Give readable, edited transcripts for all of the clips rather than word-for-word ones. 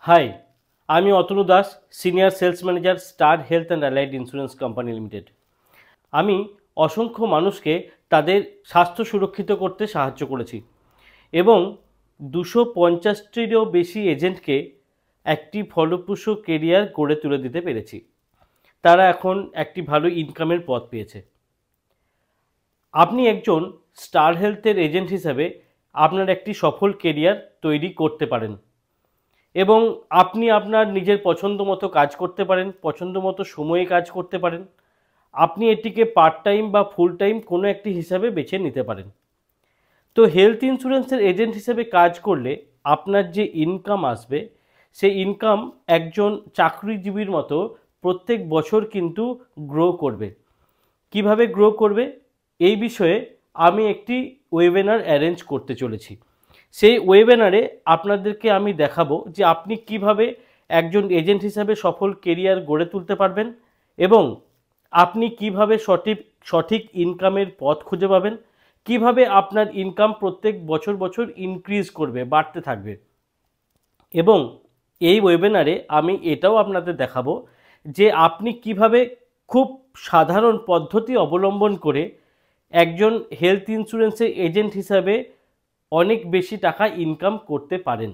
High, আমি Atanu Das, senior sales manager, Star Health and Allied Insurance Company Limited. আমি অসংখ্য মানুষকে তাদের স্বাস্থ্য সুরক্ষিত করতে সাহায্য করেছি এবং 250টিরও বেশি এজেন্টকে একটি ফলপ্রসূ কেরিয়ার গড়ে তুলে দিতে পেরেছি। তারা এখন একটি ভালো ইনকামের পথ পেয়েছে। আপনি একজন স্টার হেলথের এজেন্ট হিসাবে আপনার একটি সফল কেরিয়ার তৈরি করতে পারেন এবং আপনি আপনার নিজের পছন্দ মতো কাজ করতে পারেন, পছন্দ মতো সময়ে কাজ করতে পারেন। আপনি এটিকে পার্ট টাইম বা ফুল টাইম কোনো একটি হিসাবে বেছে নিতে পারেন। তো হেলথ ইন্স্যুরেন্সের এজেন্ট হিসেবে কাজ করলে আপনার যে ইনকাম আসবে, সেই ইনকাম একজন চাকরিজীবীর মতো প্রত্যেক বছর কিন্তু গ্রো করবে। কিভাবে গ্রো করবে এই বিষয়ে আমি একটি ওয়েবিনার অ্যারেঞ্জ করতে চলেছি। সেই ওয়েবিনারে আপনাদেরকে আমি দেখাবো যে আপনি কিভাবে একজন এজেন্ট হিসাবে সফল কেরিয়ার গড়ে তুলতে পারবেন এবং আপনি কিভাবে সঠিক ইনকামের পথ খুঁজে পাবেন, কিভাবে আপনার ইনকাম প্রত্যেক বছর ইনক্রিজ করবে, বাড়তে থাকবে। এবং এই ওয়েবিনারে আমি এটাও আপনাদের দেখাবো যে আপনি কিভাবে খুব সাধারণ পদ্ধতি অবলম্বন করে একজন হেলথ ইন্স্যুরেন্সের এজেন্ট হিসাবে অনেক বেশি টাকা ইনকাম করতে পারেন।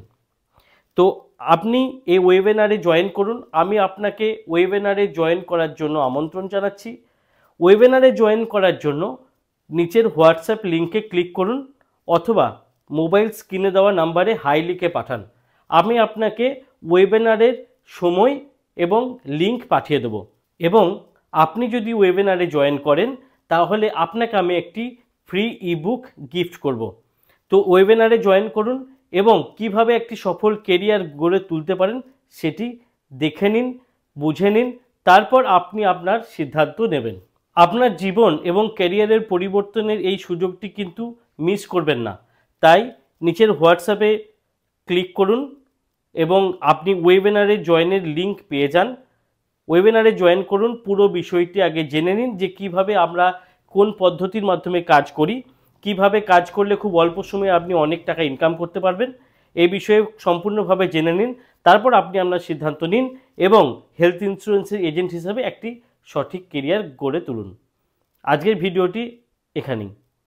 তো আপনি এই ওয়েবিনারে জয়েন করুন। আমি আপনাকে ওয়েবিনারে জয়েন করার জন্য আমন্ত্রণ জানাচ্ছি। ওয়েবিনারে জয়েন করার জন্য নিচের হোয়াটসঅ্যাপ লিঙ্কে ক্লিক করুন অথবা মোবাইল স্ক্রিনে দেওয়া নাম্বারে হাই লিখে পাঠান। আমি আপনাকে ওয়েবিনারের সময় এবং লিঙ্ক পাঠিয়ে দেব এবং আপনি যদি ওয়েবিনারে জয়েন করেন তাহলে আপনাকে আমি একটি ফ্রি ইবুক গিফট করব। তো ওয়েবিনারে জয়েন করুন এবং কিভাবে একটি সফল কেরিয়ার গড়ে তুলতে পারেন সেটি দেখে নিন, বুঝে নিন, তারপর আপনি আপনার সিদ্ধান্ত নেবেন। আপনার জীবন এবং ক্যারিয়ারের পরিবর্তনের এই সুযোগটি কিন্তু মিস করবেন না। তাই নিচের হোয়াটসঅ্যাপে ক্লিক করুন এবং আপনি ওয়েবিনারে জয়েনের লিঙ্ক পেয়ে যান। ওয়েবিনারে জয়েন করুন, পুরো বিষয়টি আগে জেনে নিন যে কিভাবে আমরা কোন পদ্ধতির মাধ্যমে কাজ করি, কিভাবে কাজ করলে খুব অল্প সময়ে আপনি অনেক টাকা ইনকাম করতে পারবেন, এই বিষয়ে সম্পূর্ণভাবে জেনে নিন। তারপর আপনি আপনার সিদ্ধান্ত নিন এবং হেলথ ইন্স্যুরেন্সের এজেন্ট হিসাবে একটি সঠিক কেরিয়ার গড়ে তুলুন। আজকের ভিডিওটি এখানেই।